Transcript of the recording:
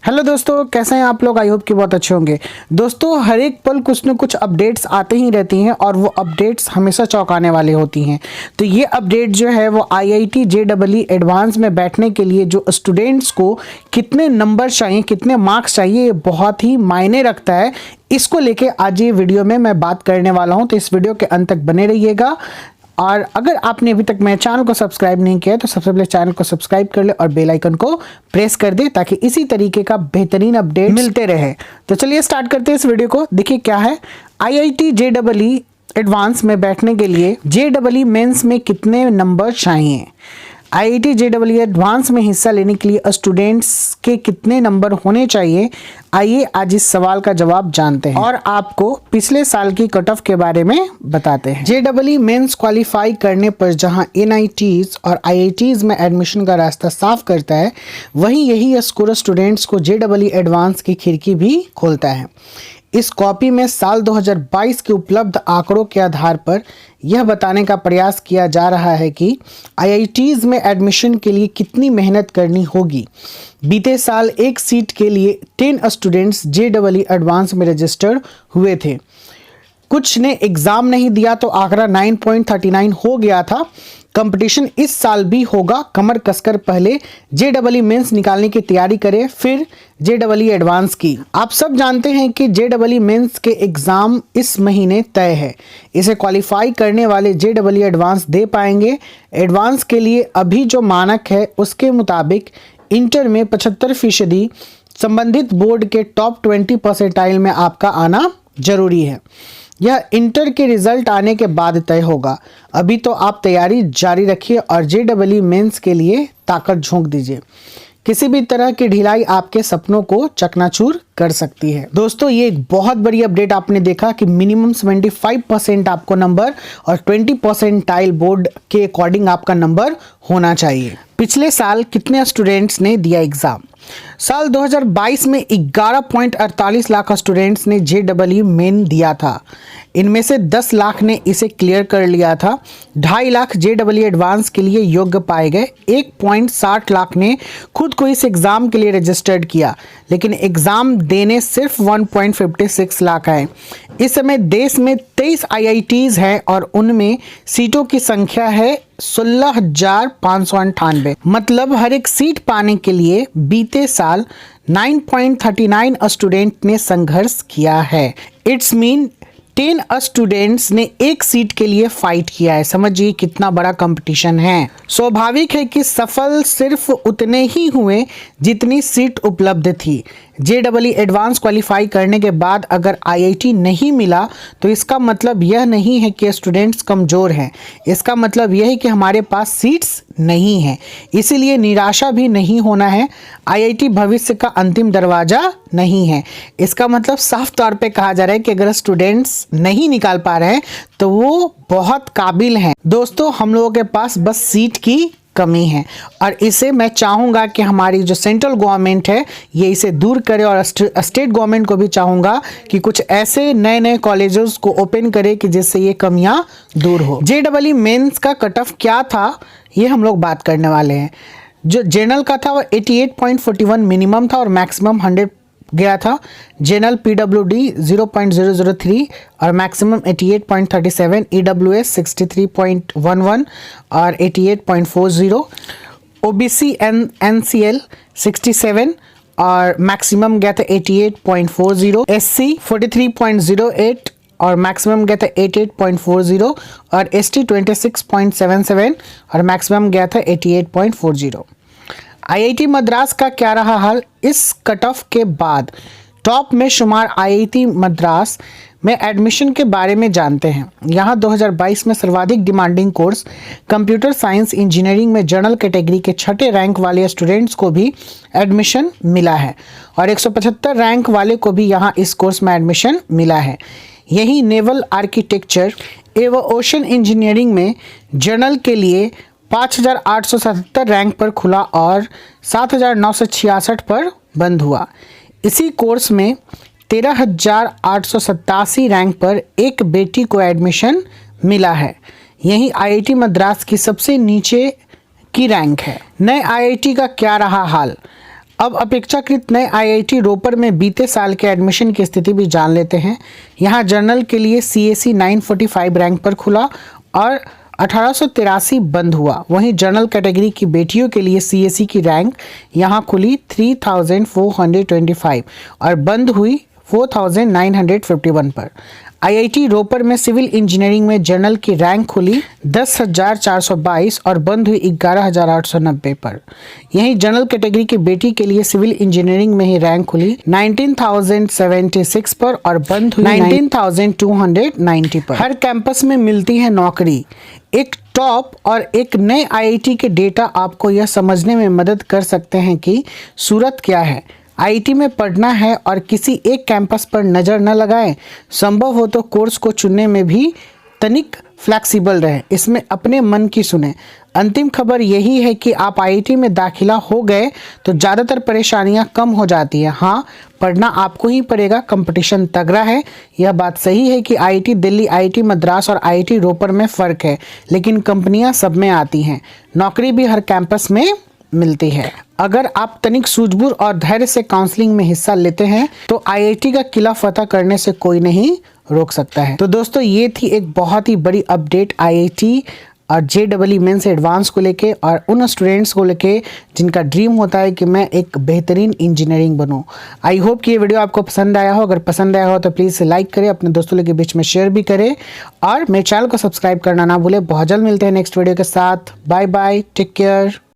Hello दोस्तों, कैसे हैं आप लोग। आई होप कि बहुत अच्छे होंगे। दोस्तों, हर एक पल कुछ न कुछ अपडेट्स आते ही रहती हैं और वो अपडेट्स हमेशा चौंकाने वाली होती हैं। तो ये अपडेट जो है वो IIT JEE एडवांस में बैठने के लिए जो स्टूडेंट्स को कितने नंबर चाहिए, कितने मार्क्स चाहिए, ये बहुत ही मायने रखता है। इसको लेके आज ये वीडियो में मैं बात करने वाला हूँ, तो इस वीडियो के अंत तक बने रहिएगा। और अगर आपने अभी तक मेरे चैनल को सब्सक्राइब नहीं किया है तो सबसे पहले चैनल को सब्सक्राइब कर ले और बेल आइकन को प्रेस कर दे ताकि इसी तरीके का बेहतरीन अपडेट मिलते रहे। तो चलिए स्टार्ट करते हैं इस वीडियो को। देखिए क्या है, IIT JEE एडवांस में बैठने के लिए JEE मेंस में कितने नंबर चाहिए, IIT JEE एडवांस में हिस्सा लेने के लिए स्टूडेंट्स के कितने नंबर होने चाहिए। आइए आज इस सवाल का जवाब जानते हैं और आपको पिछले साल की कट ऑफ के बारे में बताते हैं। JEE मेंस क्वालिफाई करने पर जहां NITs और IITs में एडमिशन का रास्ता साफ करता है, वहीं यही स्कोर स्टूडेंट्स को JEE एडवांस की खिड़की भी खोलता है। इस कॉपी में साल 2022 के उपलब्ध आंकड़ों के आधार पर यह बताने का प्रयास किया जा रहा है कि IITs में एडमिशन के लिए कितनी मेहनत करनी होगी। बीते साल एक सीट के लिए 10 स्टूडेंट्स JEE एडवांस में रजिस्टर्ड हुए थे। कुछ ने एग्जाम नहीं दिया तो आंकड़ा 9.39 हो गया था। कंपटीशन इस साल भी होगा। कमर कसकर पहले JEE मेंस निकालने की तैयारी करें, फिर JEE एडवांस की। आप सब जानते हैं कि JEE मेंस के एग्जाम इस महीने तय है। इसे क्वालिफाई करने वाले JEE एडवांस दे पाएंगे। एडवांस के लिए अभी जो मानक है उसके मुताबिक इंटर में 75% संबंधित बोर्ड के टॉप 20 परसेंटाइल में आपका आना जरूरी है। यह इंटर के रिजल्ट आने के बाद तय होगा। अभी तो आप तैयारी जारी रखिए और JEE मेंस के लिए ताकत झोंक दीजिए। किसी भी तरह की ढिलाई आपके सपनों को चकनाचूर कर सकती है। दोस्तों, ये एक बहुत बड़ी अपडेट आपने देखा कि मिनिमम 75% आपको नंबर और 20 परसेंटाइल बोर्ड के अकॉर्डिंग आपका नंबर होना चाहिए। पिछले साल कितने स्टूडेंट्स ने दिया एग्जाम? साल 2022 में 11.48 लाख स्टूडेंट्स ने JEE मेन दिया था। इनमें से 10 लाख ने इसे क्लियर कर लिया था। 2.5 लाख JEE एडवांस के लिए योग्य पाए गए। 1.60 लाख ने खुद को इस एग्जाम के लिए रजिस्टर्ड किया, लेकिन एग्जाम देने सिर्फ 1.56 लाख आए। इस समय देश में 23 IITs हैं और उनमें सीटों की संख्या है 16,598। मतलब हर एक सीट पाने के लिए बीते साल 9.39 स्टूडेंट ने संघर्ष किया है। इट्स मीन 10 स्टूडेंट्स ने एक सीट के लिए फाइट किया है। समझिए कितना बड़ा कंपटीशन है। स्वाभाविक है कि सफल सिर्फ उतने ही हुए जितनी सीट उपलब्ध थी। JEE एडवांस क्वालिफाई करने के बाद अगर IIT नहीं मिला तो इसका मतलब यह नहीं है कि स्टूडेंट्स कमज़ोर हैं। इसका मतलब यह है कि हमारे पास सीट्स नहीं हैं। इसीलिए निराशा भी नहीं होना है। IIT भविष्य का अंतिम दरवाज़ा नहीं है। इसका मतलब साफ तौर पे कहा जा रहा है कि अगर स्टूडेंट्स नहीं निकाल पा रहे हैं तो वो बहुत काबिल हैं। दोस्तों, हम लोगों के पास बस सीट की कमी है और इसे मैं चाहूँगा कि हमारी जो सेंट्रल गवर्नमेंट है ये इसे दूर करे और स्टेट गवर्नमेंट को भी चाहूँगा कि कुछ ऐसे नए नए कॉलेजेस को ओपन करे कि जिससे ये कमियां दूर हो। JEE मेंस का कट ऑफ क्या था ये हम लोग बात करने वाले हैं। जो जनरल का था वो 88.41 मिनिमम था और मैक्सिमम 100 गया था। जनरल PWD 0.003 और मैक्सिमम 88.37, EWS 63.11 और 88.40, OBC NCL 67 और मैक्सिमम गया था 88.40, SC 43.08 और मैक्सिमम गया था 88.40 और ST 26.77 और मैक्सिमम गया था 88.40। IIT मद्रास का क्या रहा हाल? इस कट ऑफ के बाद टॉप में शुमार IIT मद्रास में एडमिशन के बारे में जानते हैं। यहाँ 2022 में सर्वाधिक demanding course computer science engineering में जनरल कैटेगरी के 6ठे रैंक वाले स्टूडेंट्स को भी एडमिशन मिला है और 175 रैंक वाले को भी यहाँ इस कोर्स में एडमिशन मिला है। यही नेवल आर्किटेक्चर एवं ओशन इंजीनियरिंग में जनरल के लिए 5,877 रैंक पर खुला और 7,966 पर बंद हुआ। इसी कोर्स में 13,887 रैंक पर एक बेटी को एडमिशन मिला है। यही IIT मद्रास की सबसे नीचे की रैंक है। नए IIT का क्या रहा हाल? अब अपेक्षाकृत नए आईआईटी रोपर में बीते साल के एडमिशन की स्थिति भी जान लेते हैं। यहाँ जनरल के लिए सीएसी 945 रैंक पर खुला और 1883 बंद हुआ। वहीं जनरल कैटेगरी की बेटियों के लिए सीएसी की रैंक यहाँ खुली 3425 और बंद हुई 4951 पर। आईआईटी रोपर में सिविल इंजीनियरिंग में जनरल की रैंक खुली 10,422 और बंद हुई 11,890 पर। यहीं जनरल कैटेगरी की बेटी के लिए सिविल इंजीनियरिंग में ही रैंक खुली 19,076 पर और बंद हुई 19,290 पर। हर कैंपस में मिलती है नौकरी। एक टॉप और एक नए आईआईटी के डेटा आपको यह समझने में मदद कर सकते हैं कि सूरत क्या है। आईआईटी में पढ़ना है और किसी एक कैंपस पर नज़र न लगाएं। संभव हो तो कोर्स को चुनने में भी तनिक फ्लैक्सिबल रहें, इसमें अपने मन की सुने। अंतिम खबर यही है कि आप आईआईटी में दाखिला हो गए तो ज़्यादातर परेशानियां कम हो जाती हैं। हाँ, पढ़ना आपको ही पड़ेगा, कंपटीशन तगड़ा है। यह बात सही है कि आईआईटी दिल्ली, आईआईटी मद्रास और आईआईटी रोपर में फ़र्क है, लेकिन कंपनियां सब में आती हैं। नौकरी भी हर कैंपस में मिलती है। अगर आप तनिक सूझबूझ और धैर्य से काउंसलिंग में हिस्सा लेते हैं तो आईआईटी का किला फतह करने से कोई नहीं रोक सकता है। तो दोस्तों, ये थी एक बहुत ही बड़ी अपडेट आईआईटी और जेईई मेंस एडवांस को लेके और उन स्टूडेंट्स को लेके जिनका ड्रीम होता है कि मैं एक बेहतरीन इंजीनियरिंग बनूं। आई होप कि ये वीडियो आपको पसंद आया हो। अगर पसंद आया हो तो प्लीज़ लाइक करें, अपने दोस्तों के बीच में शेयर भी करें और मेरे चैनल को सब्सक्राइब करना ना भूलें। बहुत जल्द मिलते हैं नेक्स्ट वीडियो के साथ। Bye bye, take care.